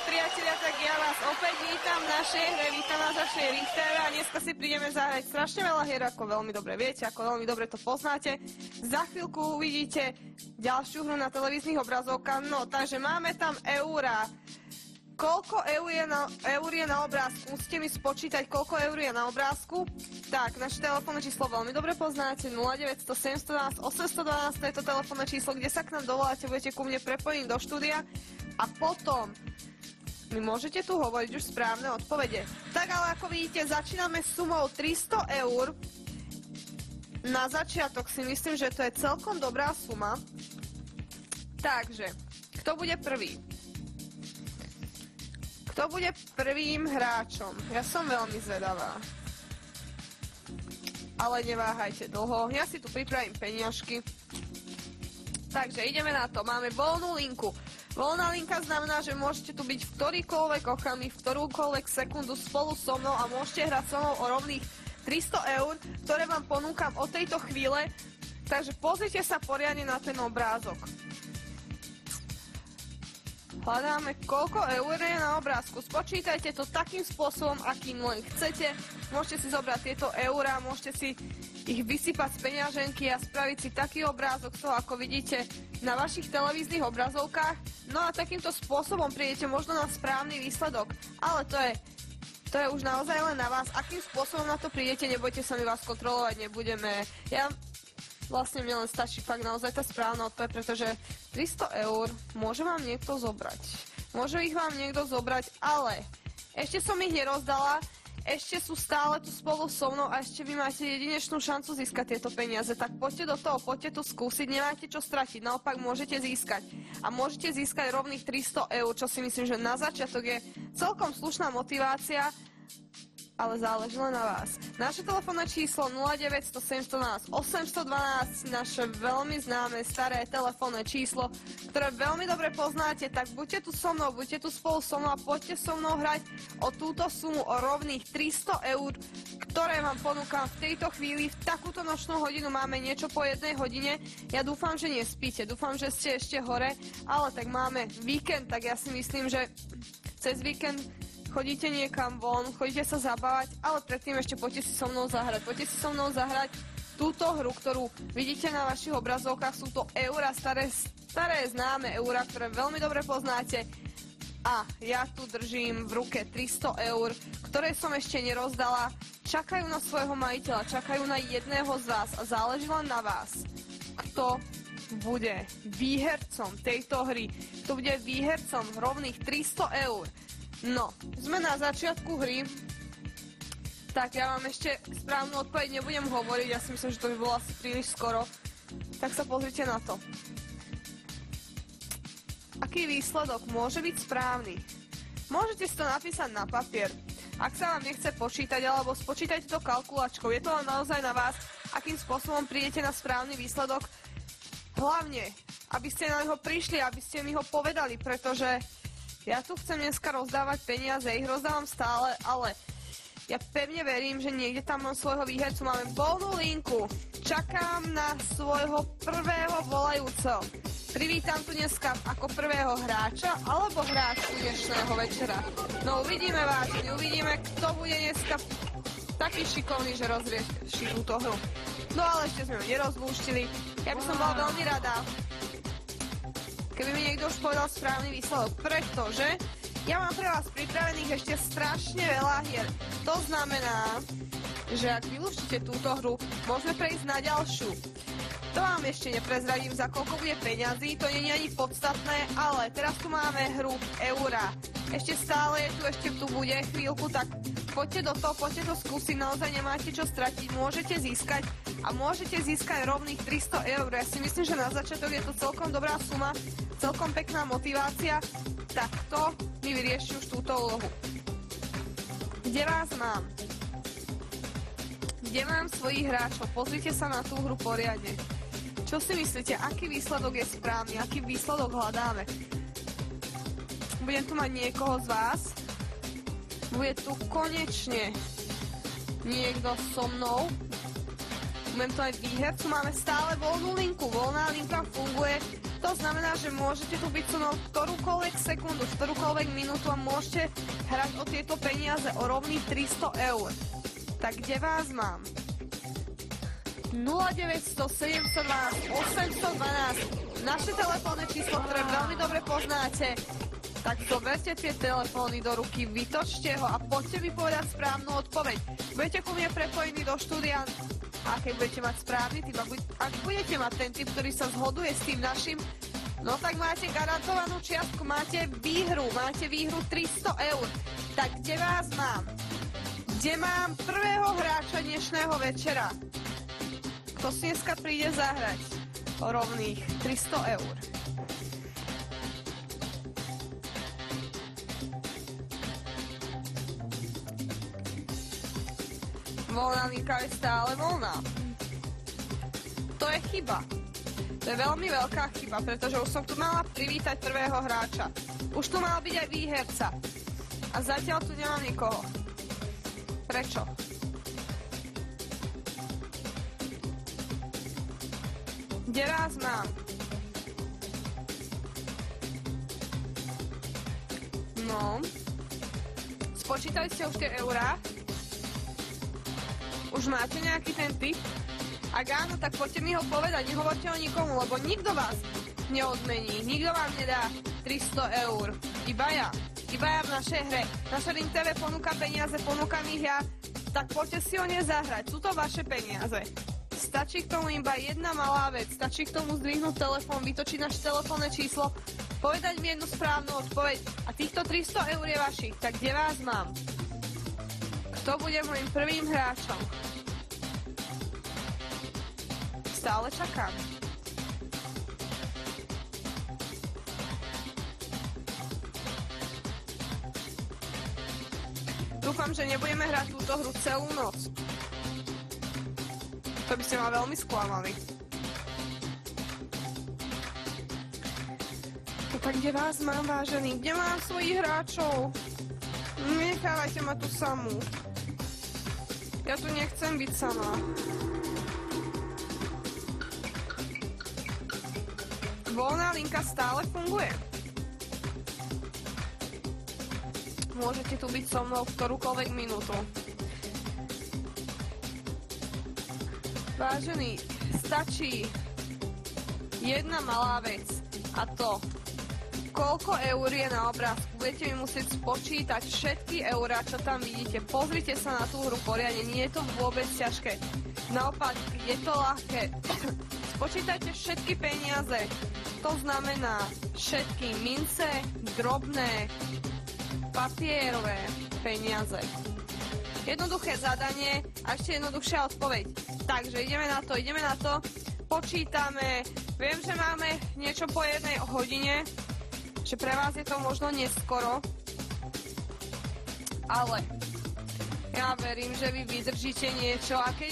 priatelia, tak ja vás opäť vítam v našej hre, vítam vás v našej Richtere a dneska si prídeme zahrať strašne veľa hier, ako veľmi dobre viete, ako veľmi dobre to poznáte. Za chvíľku uvidíte ďalšiu hru na televíznych obrazovkách, no takže máme tam eurá. Koľko eur je na obrázku? Musíte mi spočítať, koľko eur je na obrázku. Tak, naše telefónne číslo veľmi dobre poznáte, 0900 712 812, to je to telefónne číslo, kde sa k nám dovoláte, budete ku mne prepojení do štúdia a potom mi môžete tu hovoriť už správne odpovede. Tak ale ako vidíte, začíname sumou 300 eur. Na začiatok si myslím, že to je celkom dobrá suma. Takže, kto bude prvý? Kto bude prvým hráčom? Ja som veľmi zvedavá. Ale neváhajte dlho. Ja si tu pripravím peniažky. Takže ideme na to. Máme voľnú linku. Voľná linka znamená, že môžete tu byť v ktorýkoľvek okamih, v ktorúkoľvek sekundu spolu so mnou a môžete hrať so mnou o rovných 300 eur, ktoré vám ponúkam od tejto chvíle. Takže pozrite sa poriadne na ten obrázok. Hľadáme, koľko eur je na obrázku. Spočítajte to takým spôsobom, akým len chcete. Môžete si zobrať tieto eurá, môžete si ich vysypať z peňaženky a spraviť si taký obrázok, toho, ako vidíte na vašich televíznych obrazovkách. No a takýmto spôsobom prídete možno na správny výsledok. Ale to je už naozaj len na vás. Akým spôsobom na to prídete, nebojte sa, my vás kontrolovať nebudeme. Vlastne mne len stačí fakt naozaj tá správna odpoveď, pretože 300 eur môže vám niekto zobrať. Môže ich vám niekto zobrať, ale ešte som ich nerozdala, ešte sú stále tu spolu so mnou a ešte vy máte jedinečnú šancu získať tieto peniaze. Tak poďte do toho, poďte tu skúsiť, nemáte čo stratiť, naopak môžete získať. A môžete získať rovných 300 eur, čo si myslím, že na začiatok je celkom slušná motivácia, ale záleží len na vás. Naše telefónne číslo 0900 712 812, naše veľmi známe staré telefónne číslo, ktoré veľmi dobre poznáte, tak buďte tu so mnou, buďte tu spolu so mnou a poďte so mnou hrať o túto sumu, o rovných 300 eur, ktoré vám ponúkam v tejto chvíli. V takúto nočnú hodinu máme niečo po 1 hodine. Ja dúfam, že nespíte, dúfam, že ste ešte hore, ale tak máme víkend, tak ja si myslím, že cez víkend chodíte niekam von, chodíte sa zabávať, ale predtým ešte poďte si so mnou zahrať. Poďte si so mnou zahrať túto hru, ktorú vidíte na vašich obrazovkách. Sú to eurá, staré známe eurá, ktoré veľmi dobre poznáte. A ja tu držím v ruke 300 eur, ktoré som ešte nerozdala. Čakajú na svojho majiteľa, čakajú na jedného z vás a záleží len na vás, kto bude výhercom tejto hry. Kto bude výhercom rovných 300 eur. No, sme na začiatku hry, tak ja vám ešte správnu odpoveď nebudem hovoriť, ja si myslím, že to by bolo asi príliš skoro, tak sa pozrite na to. Aký výsledok môže byť správny? Môžete si to napísať na papier, ak sa vám nechce počítať, alebo spočítajte to kalkulačkou, je to len naozaj na vás, akým spôsobom prídete na správny výsledok. Hlavne, aby ste na neho prišli, aby ste mi ho povedali, pretože ja tu chcem dneska rozdávať peniaze, ich rozdávam stále, ale ja pevne verím, že niekde tam mám svojho výhercu. Máme voľnú linku. Čakám na svojho prvého volajúceho. Privítam tu dneska ako prvého hráča alebo hráčku dnešného večera. No uvidíme vážne, uvidíme, kto bude dneska taký šikovný, že rozrieši túto hru. No ale ešte sme ho nerozlúštili. Ja by som bola veľmi rada, keby mi niekto už povedal správny výsledok, pretože ja mám pre vás pripravených ešte strašne veľa hier. To znamená, že ak vylúčite túto hru, môžeme prejsť na ďalšiu. To vám ešte neprezradím, za koľko bude peňazí, to nie je ani podstatné, ale teraz tu máme hru eurá. Ešte stále je tu, ešte tu bude chvíľku, tak poďte do toho, poďte to skúsiť, naozaj nemáte čo stratiť, môžete získať a môžete získať rovných 300 eur. Ja si myslím, že na začiatok je to celkom dobrá suma, celkom pekná motivácia, tak to mi vyrieši už túto úlohu. Kde vás mám? Kde mám svojich hráčov? Pozrite sa na tú hru poriadne. Čo si myslíte, aký výsledok je správny, aký výsledok hľadáme? Budem tu mať niekoho z vás. Bude tu konečne niekto so mnou. Budem to aj výhercu. Máme stále voľnú linku. Voľná linka funguje. To znamená, že môžete tu byť so mnou ktorúkoľvek sekundu, ktorúkoľvek minútu a môžete hrať o tieto peniaze, o rovných 300 eur. Tak kde vás mám? 0900 712 812, naše telefónne číslo, ktoré veľmi dobre poznáte. Tak zoberte tie telefóny do ruky, vytočte ho a poďte mi povedať správnu odpoveď. Budete ku mne prepojení do štúdia a keď budete mať správny typ, ak budete mať ten typ, ktorý sa zhoduje s tým našim, no tak máte garantovanú čiastku, máte výhru 300 eur. Tak kde vás mám? Kde mám prvého hráča dnešného večera? Kto si dneska príde zahrať o rovných 300 eur? Voľná linka je stále voľná. To je chyba. To je veľmi veľká chyba, pretože už som tu mala privítať prvého hráča. Už tu mal byť aj výherca. A zatiaľ tu nemám nikoho. Prečo? Kde vás mám? No. Spočítali ste už tie eurá? Už máte nejaký ten tip? Ak áno, tak poďte mi ho povedať, nehovorte o nikomu, lebo nikto vás neodmení, nikto vám nedá 300 eur. Iba ja v našej hre. Naša Ring TV ponúka peniaze, ponúkam ich ja, tak poďte si o ne zahrať, sú to vaše peniaze. Stačí k tomu iba jedna malá vec, stačí k tomu zdvihnúť telefón, vytočiť naše telefónne číslo, povedať mi jednu správnu odpoveď a týchto 300 eur je vašich, tak kde vás mám? Kto bude môjim prvým hráčom? Stále čakám. Dúfam, že nebudeme hrať túto hru celú noc. To by ste ma veľmi sklamali. No tak kde vás mám, vážený? Kde mám svojich hráčov? Nechávajte ma tu samú. Ja tu nechcem byť sama. Voľná linka stále funguje. Môžete tu byť so mnou v ktorúkoľvek minútu. Vážený, stačí jedna malá vec a to, koľko eur je na obrázku. Budete mi musieť spočítať všetky eurá, čo tam vidíte. Pozrite sa na tú hru poriadne, nie je to vôbec ťažké. Naopak, je to ľahké. Spočítajte všetky peniaze. To znamená všetky mince, drobné, papierové peniaze. Jednoduché zadanie a ešte jednoduchšia odpoveď. Takže ideme na to. Počítame. Viem, že máme niečo po 1 hodine, že pre vás je to možno neskoro, ale ja verím, že vy vydržíte niečo a keď